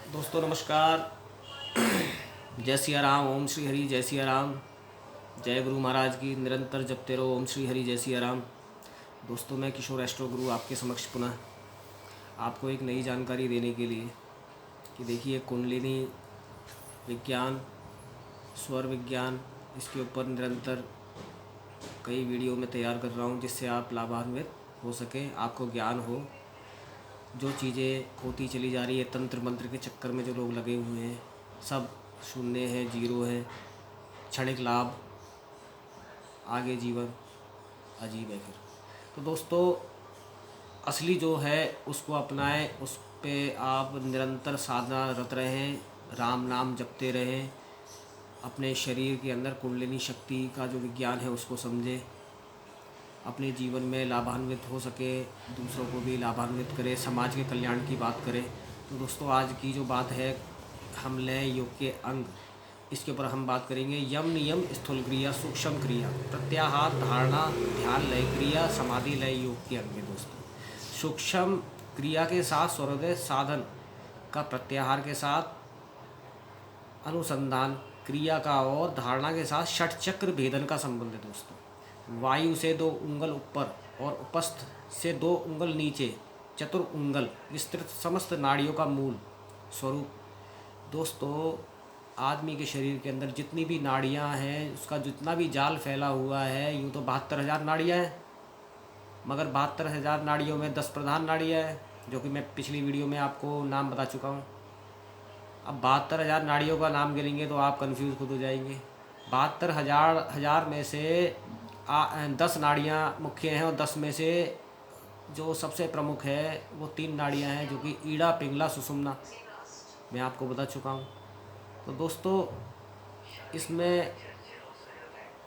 दोस्तों नमस्कार। जय सिया राम, ओम श्री हरि, जय सिया राम। जय गुरु महाराज की निरंतर जपते रहो, ओम श्री हरि, जय सिया राम। दोस्तों मैं किशोर एस्ट्रो गुरु आपके समक्ष पुनः आपको एक नई जानकारी देने के लिए कि देखिए कुंडलिनी विज्ञान, स्वर विज्ञान, इसके ऊपर निरंतर कई वीडियो में तैयार कर रहा हूँ जिससे आप लाभान्वित हो सकें, आपको ज्ञान हो। जो चीज़ें होती चली जा रही है तंत्र मंत्र के चक्कर में जो लोग लगे हुए हैं, सब शून्य है, जीरो है, क्षणिक लाभ, आगे जीवन अजीब है। फिर तो दोस्तों असली जो है उसको अपनाएं, उस पे आप निरंतर साधना रत रहें, राम नाम जपते रहें, अपने शरीर के अंदर कुंडलिनी शक्ति का जो विज्ञान है उसको समझें, अपने जीवन में लाभान्वित हो सके, दूसरों को भी लाभान्वित करें, समाज के कल्याण की बात करें। तो दोस्तों आज की जो बात है हम लय योग के अंग, इसके ऊपर हम बात करेंगे। यम नियम स्थूल क्रिया, सूक्ष्म क्रिया, प्रत्याहार, धारणा, ध्यान, लय क्रिया, समाधि, लय योग के अंग है दोस्तों। सूक्ष्म क्रिया के साथ स्वरोदय साधन का, प्रत्याहार के साथ अनुसंधान क्रिया का और धारणा के साथ षट चक्र भेदन का संबंध है दोस्तों। वायु से 2 उंगल ऊपर और उपस्थ से 2 उंगल नीचे, चतुर उंगल विस्तृत समस्त नाड़ियों का मूल स्वरूप। दोस्तों आदमी के शरीर के अंदर जितनी भी नाड़ियां हैं, उसका जितना भी जाल फैला हुआ है, यूँ तो 72,000 नाड़ियाँ हैं, मगर 72,000 नाड़ियों में 10 प्रधान नाड़ियाँ हैं, जो कि मैं पिछली वीडियो में आपको नाम बता चुका हूँ। अब 72,000 नाड़ियों का नाम गिनेंगे तो आप कंफ्यूज खुद हो जाएंगे। 72,000 में से 10 नाड़ियाँ मुख्य हैं, और 10 में से जो सबसे प्रमुख है वो 3 नाड़ियाँ हैं, जो कि ईड़ा, पिंगला, सुषुम्ना, मैं आपको बता चुका हूँ। तो दोस्तों इसमें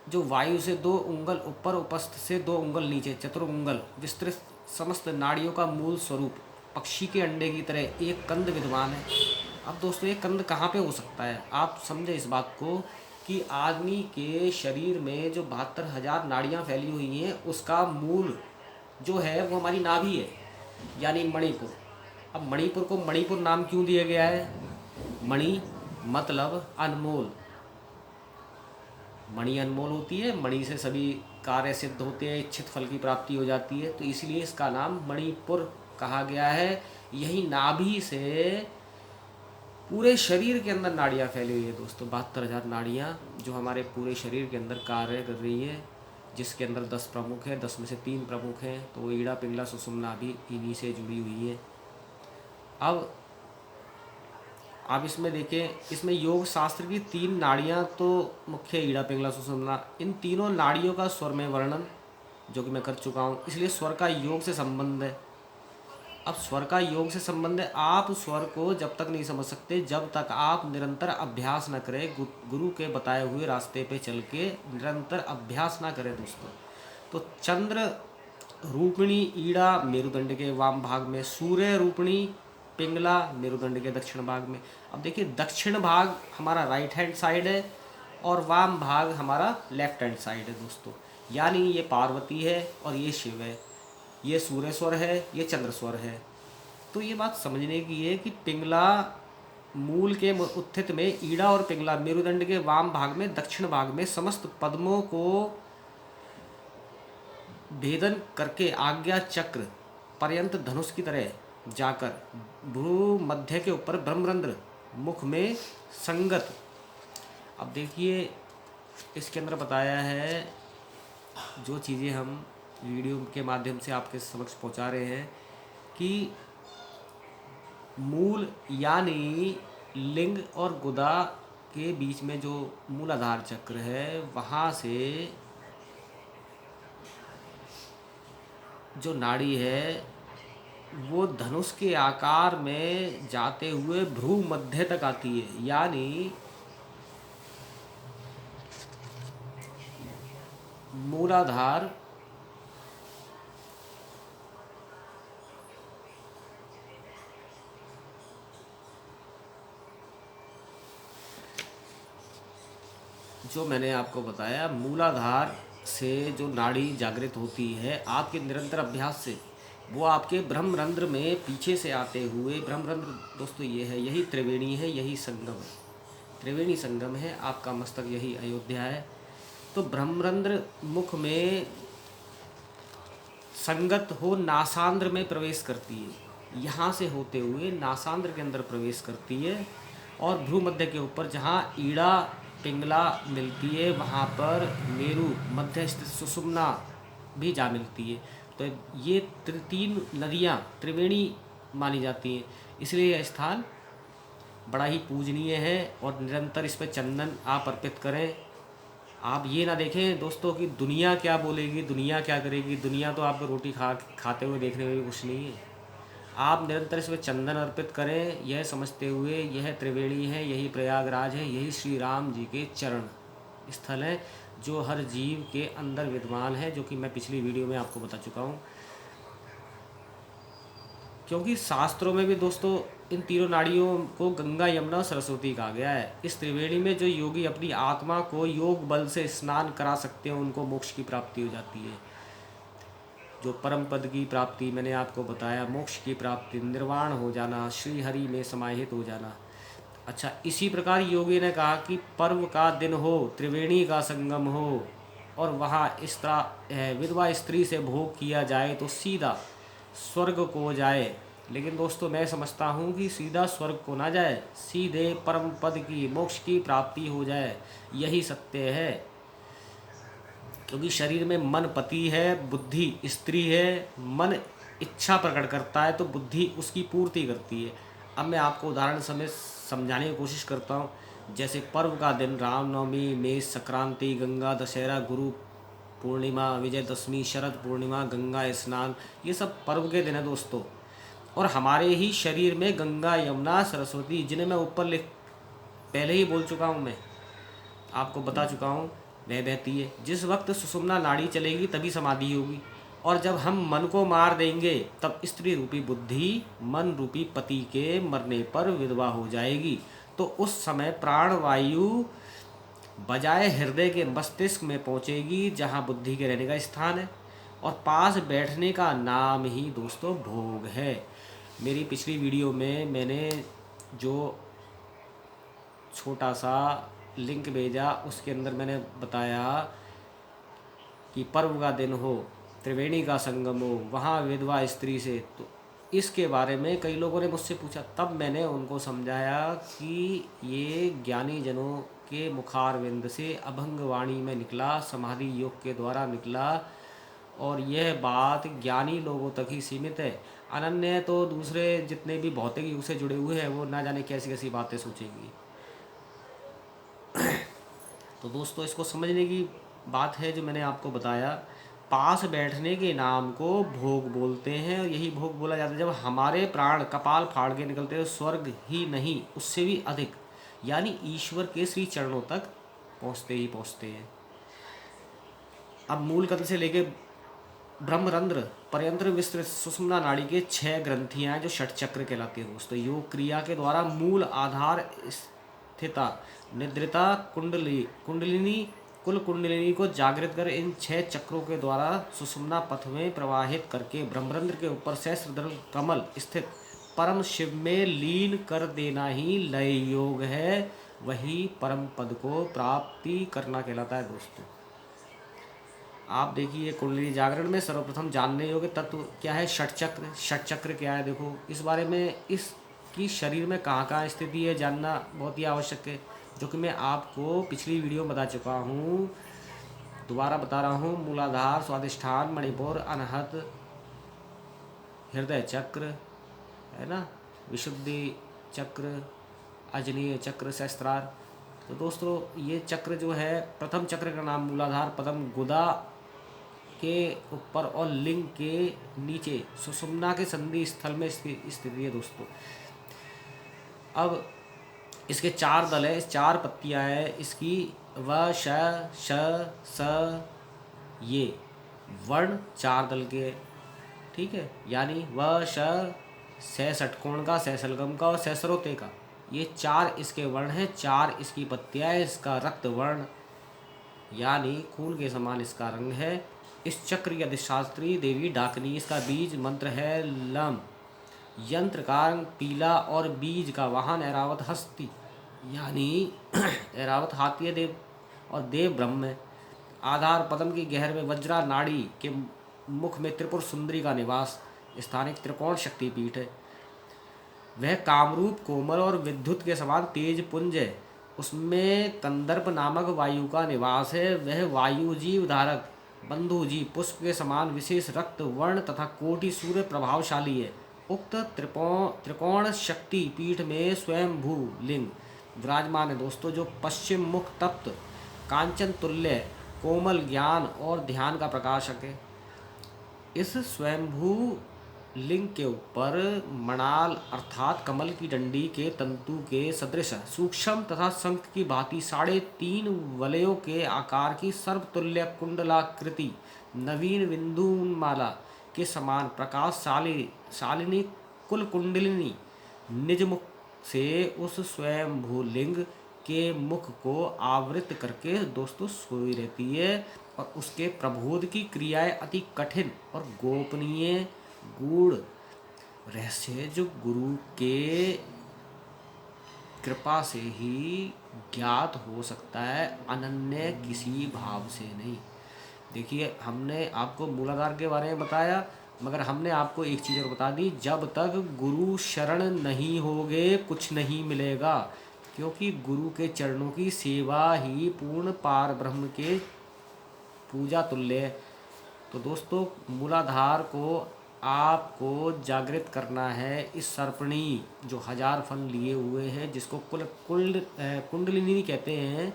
जो वायु से 2 उंगल ऊपर, उपस्थ से 2 उंगल नीचे, चतुर उंगल विस्तृत समस्त नाड़ियों का मूल स्वरूप, पक्षी के अंडे की तरह एक कंद विद्यमान है। अब दोस्तों ये कंद कहाँ पे हो सकता है, आप समझे इस बात को कि आदमी के शरीर में जो 72,000 नाड़ियाँ फैली हुई हैं, उसका मूल जो है वो हमारी नाभि है, यानी मणिपुर। अब मणिपुर को मणिपुर नाम क्यों दिया गया है? मणि मतलब अनमोल, मणि अनमोल होती है, मणि से सभी कार्य सिद्ध होते हैं, इच्छित फल की प्राप्ति हो जाती है, तो इसलिए इसका नाम मणिपुर कहा गया है। यही नाभि से पूरे शरीर के अंदर नाड़ियाँ फैली हुई है दोस्तों। 72,000 नाड़ियाँ जो हमारे पूरे शरीर के अंदर कार्य कर रही है, जिसके अंदर 10 प्रमुख है, 10 में से 3 प्रमुख हैं, तो ईड़ा, पिंगला, सुषुम्ना भी इन्हीं से जुड़ी हुई है। अब आप इसमें देखें, इसमें योग शास्त्र की 3 नाड़ियाँ तो मुख्य, ईड़ा, पिंगला, सुषुम्ना, इन तीनों नाड़ियों का स्वर में वर्णन जो कि मैं कर चुका हूँ, इसलिए स्वर का योग से संबंध है। अब स्वर का योग से संबंध है, आप स्वर को जब तक नहीं समझ सकते जब तक आप निरंतर अभ्यास न करें, गुरु के बताए हुए रास्ते पे चल के निरंतर अभ्यास ना करें दोस्तों। तो चंद्र रूपिणी ईड़ा मेरुदंड के वाम भाग में, सूर्य रूपिणी पिंगला मेरुदंड के दक्षिण भाग में। अब देखिए दक्षिण भाग हमारा राइट हैंड साइड है और वाम भाग हमारा लेफ्ट हैंड साइड है दोस्तों। यानी ये पार्वती है और ये शिव है, ये सूर्य स्वर है, ये चंद्र स्वर है। तो ये बात समझने की है कि पिंगला मूल के उत्थित में, ईड़ा और पिंगला मेरुदंड के वाम भाग में, दक्षिण भाग में समस्त पद्मों को भेदन करके आज्ञा चक्र पर्यंत धनुष की तरह जाकर भ्रू मध्य के ऊपर ब्रह्मरंध्र मुख में संगत। अब देखिए इसके अंदर बताया है, जो चीज़ें हम वीडियो के माध्यम से आपके समक्ष पहुंचा रहे हैं, कि मूल यानी लिंग और गुदा के बीच में जो मूलाधार चक्र है, वहाँ से जो नाड़ी है वो धनुष के आकार में जाते हुए भ्रू मध्य तक आती है। यानी मूलाधार जो मैंने आपको बताया, मूलाधार से जो नाड़ी जागृत होती है आपके निरंतर अभ्यास से, वो आपके ब्रह्मरंध्र में पीछे से आते हुए, ब्रह्मरंध्र दोस्तों ये है, यही त्रिवेणी है, यही संगम है, त्रिवेणी संगम है, आपका मस्तक यही अयोध्या है। तो ब्रह्मरंध्र मुख में संगत हो नासांद्र में प्रवेश करती है, यहाँ से होते हुए नासांद्र के अंदर प्रवेश करती है, और भ्रूमध्य के ऊपर जहाँ ईड़ा पिंगला मिलती है वहाँ पर मेरु मध्य स्थित सुषुम्ना भी जा मिलती है। तो ये तीन नदियाँ त्रिवेणी मानी जाती हैं, इसलिए यह स्थान बड़ा ही पूजनीय है। और निरंतर इस पर चंदन आप अर्पित करें। आप ये ना देखें दोस्तों कि दुनिया क्या बोलेगी, दुनिया क्या करेगी, दुनिया तो आपको रोटी खाते हुए देखने में भी कुछ नहीं है। आप निरंतर इसमें चंदन अर्पित करें, यह समझते हुए यह त्रिवेणी है, यही प्रयागराज है, यही श्री राम जी के चरण स्थल है जो हर जीव के अंदर विद्यमान है, जो कि मैं पिछली वीडियो में आपको बता चुका हूँ। क्योंकि शास्त्रों में भी दोस्तों इन तीनों नाड़ियों को गंगा यमुना और सरस्वती कहा गया है। इस त्रिवेणी में जो योगी अपनी आत्मा को योग बल से स्नान करा सकते हैं उनको मोक्ष की प्राप्ति हो जाती है। जो परम पद की प्राप्ति मैंने आपको बताया, मोक्ष की प्राप्ति, निर्वाण हो जाना, श्री हरि में समाहित हो जाना। अच्छा, इसी प्रकार योगी ने कहा कि पर्व का दिन हो, त्रिवेणी का संगम हो और वहाँ इस तरह विधवा स्त्री से भोग किया जाए तो सीधा स्वर्ग को जाए। लेकिन दोस्तों मैं समझता हूँ कि सीधा स्वर्ग को ना जाए, सीधे परम पद की मोक्ष की प्राप्ति हो जाए, यही सत्य है। क्योंकि शरीर में मन पति है, बुद्धि स्त्री है, मन इच्छा प्रकट करता है तो बुद्धि उसकी पूर्ति करती है। अब मैं आपको उदाहरण समेत समझाने की कोशिश करता हूँ। जैसे पर्व का दिन रामनवमी, मेष संक्रांति, गंगा दशहरा, गुरु पूर्णिमा, विजयदशमी, शरद पूर्णिमा, गंगा स्नान, ये सब पर्व के दिन है दोस्तों। और हमारे ही शरीर में गंगा यमुना सरस्वती, जिन्हें मैं ऊपर पहले ही बोल चुका हूँ, मैं आपको बता चुका हूँ, वह बहती है। जिस वक्त सुषुम्ना नाड़ी चलेगी तभी समाधि होगी, और जब हम मन को मार देंगे तब स्त्री रूपी बुद्धि मन रूपी पति के मरने पर विधवा हो जाएगी। तो उस समय प्राणवायु बजाय हृदय के मस्तिष्क में पहुँचेगी जहाँ बुद्धि के रहने का स्थान है, और पास बैठने का नाम ही दोस्तों भोग है। मेरी पिछली वीडियो में मैंने जो छोटा सा लिंक भेजा उसके अंदर मैंने बताया कि पर्व का दिन हो, त्रिवेणी का संगम हो, वहाँ विधवा स्त्री से, तो इसके बारे में कई लोगों ने मुझसे पूछा। तब मैंने उनको समझाया कि ये ज्ञानी जनों के मुखारविंद से अभंग वाणी में निकला, समाधि योग के द्वारा निकला, और यह बात ज्ञानी लोगों तक ही सीमित है। अनन्य तो दूसरे जितने भी भौतिक युग से जुड़े हुए हैं वो ना जाने कैसी कैसी बातें सोचेंगी। तो दोस्तों इसको समझने की बात है जो मैंने आपको बताया। पास बैठने के नाम को भोग बोलते हैं, और यही भोग बोला जाता है जब हमारे प्राण कपाल फाड़ के निकलते हैं, स्वर्ग ही नहीं उससे भी अधिक, यानी ईश्वर के श्री चरणों तक पहुँचते ही पहुँचते हैं। अब मूल कल से लेके ब्रह्मरंध्र पर्यंत्र विस्तृत सुषुम्ना नाड़ी के 6 ग्रंथियाँ जो षट चक्र कहलाती है दोस्तों। योग क्रिया के द्वारा मूल आधार स्थिता निद्रिता कुंडलिनी कुल कुंडलिनी को जागृत कर इन 6 चक्रों के द्वारा सुषुम्ना पथ में प्रवाहित करके ब्रह्मरंध्र के ऊपर सहस्त्रदल कमल स्थित परम शिव में लीन कर देना ही लय योग है। वही परम पद को प्राप्ति करना कहलाता है दोस्तों। आप देखिए कुंडली जागरण में सर्वप्रथम जानने योग्य तत्व क्या है? षट चक्र। षट चक्र क्या है देखो, इस बारे में इसकी शरीर में कहाँ कहाँ स्थिति है जानना बहुत ही आवश्यक है, जो कि मैं आपको पिछली वीडियो में बता चुका हूँ। दोबारा बता रहा हूँ। मूलाधार, स्वादिष्ठान, मणिपुर, अनहत, हृदय चक्र है ना, विशुद्धि चक्र, अजनीय चक्र, सहस्त्रार। तो दोस्तों ये चक्र जो है, प्रथम चक्र का नाम मूलाधार पदम गुदा के ऊपर और लिंग के नीचे सुषुम्ना के संधि स्थल में स्थित है दोस्तों। अब इसके 4 दल है, 4 पत्तियां हैं इसकी, व श श स, ये वर्ण 4 दल के, ठीक है, यानी व श स षटकोण का, स सलगम का और स सरोते का, ये 4 इसके वर्ण हैं, 4 इसकी पत्तियां हैं। इसका रक्त वर्ण यानी खून के समान इसका रंग है, इस चक्र की अधिष्ठात्री देवी डाकिनी। इसका बीज मंत्र है लम। यंत्र का रंग पीला और बीज का वाहन ऐरावत हस्ती यानी ऐरावत हाथी है देव और देव ब्रह्म है। आधार पद्म की गहर में वज्रा नाड़ी के मुख में त्रिपुर सुंदरी का निवास। स्थानिक त्रिकोण शक्तिपीठ है। वह कामरूप कोमल और विद्युत के समान तेज पुंज है। उसमें कंदर्प नामक वायु का निवास है। वह वायु जीव धारक बंधु जी पुष्प के समान विशेष रक्त वर्ण तथा कोटि सूर्य प्रभावशाली है। उक्त त्रिकोण शक्ति पीठ में स्वयंभू लिंग विराजमान है दोस्तों, जो पश्चिम मुख तप्त कांचन तुल्य कोमल ज्ञान और ध्यान का प्रकाशक है। इस स्वयंभू लिंग के ऊपर मणाल अर्थात कमल की डंडी के तंतु के सदृश सूक्ष्म तथा शंख की भांति 3.5 वलयों के आकार की सर्वतुल्य कुंडलाकृति नवीन बिंदुमाला के समान प्रकाश शालिनी कुल कुंडलिनी निज मुख से उस स्वयंभू लिंग के मुख को आवृत करके दोस्तों सोई रहती है। और उसके प्रबोध की क्रियाएं अति कठिन और गोपनीय गूढ़ रहस्य जो गुरु के कृपा से ही ज्ञात हो सकता है, अनन्य किसी भाव से नहीं। देखिए, हमने आपको मूलाधार के बारे में बताया, मगर हमने आपको एक चीज़ और बता दी, जब तक गुरु शरण नहीं होगे कुछ नहीं मिलेगा, क्योंकि गुरु के चरणों की सेवा ही पूर्ण पार ब्रह्म के पूजा तुल्य है। तो दोस्तों, मूलाधार को आपको जागृत करना है। इस सर्पणी जो 1000 फन लिए हुए हैं, जिसको कुंडलिनी कहते हैं,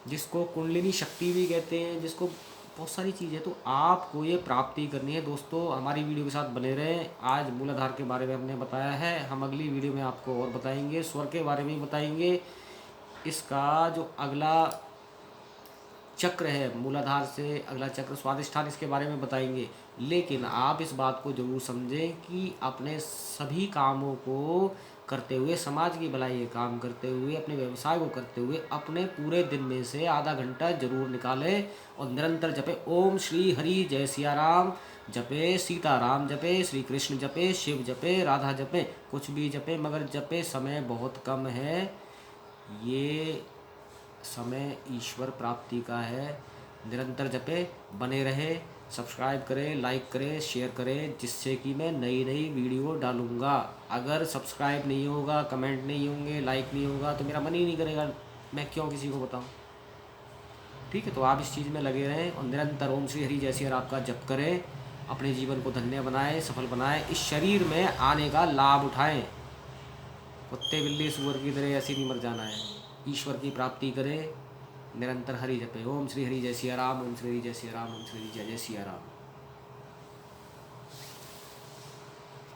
जिसको कुंडलिनी शक्ति भी कहते हैं, जिसको बहुत सारी चीज़ें, तो आपको ये प्राप्ति करनी है। दोस्तों, हमारी वीडियो के साथ बने रहें। आज मूलाधार के बारे में हमने बताया है, हम अगली वीडियो में आपको और बताएंगे, स्वर के बारे में बताएंगे। इसका जो अगला चक्र है, मूलाधार से अगला चक्र स्वादिष्ठान, इसके बारे में बताएंगे। लेकिन आप इस बात को जरूर समझें कि अपने सभी कामों को करते हुए, समाज की भलाई के काम करते हुए, अपने व्यवसाय को करते हुए, अपने पूरे दिन में से आधा घंटा जरूर निकालें और निरंतर जपे ओम श्री हरि जय सिया राम, जपे सीताराम, जपे श्री कृष्ण, जपे शिव, जपे राधा, जपे कुछ भी जपे, मगर जपे समय बहुत कम है। ये समय ईश्वर प्राप्ति का है। निरंतर जपे, बने रहे, सब्सक्राइब करें, लाइक करें, शेयर करें, जिससे कि मैं नई नई वीडियो डालूँगा। अगर सब्सक्राइब नहीं होगा, कमेंट नहीं होंगे, लाइक नहीं होगा, तो मेरा मन ही नहीं करेगा, मैं क्यों किसी को बताऊँ। ठीक है, तो आप इस चीज़ में लगे रहें और निरंतर ओम श्री हरि जय सिया राम का जप करें। अपने जीवन को धन्य बनाएं, सफल बनाएं, इस शरीर में आने का लाभ उठाएं। कुत्ते बिल्ली सुअर की तरह ऐसे नहीं मर जाना है। ईश्वर की प्राप्ति करें, निरंतर हरि जपे। ओम श्री हरि जय सिया राम, ओम श्री हरि जय सिया राम, ओम श्री हरि जय जय सिया राम।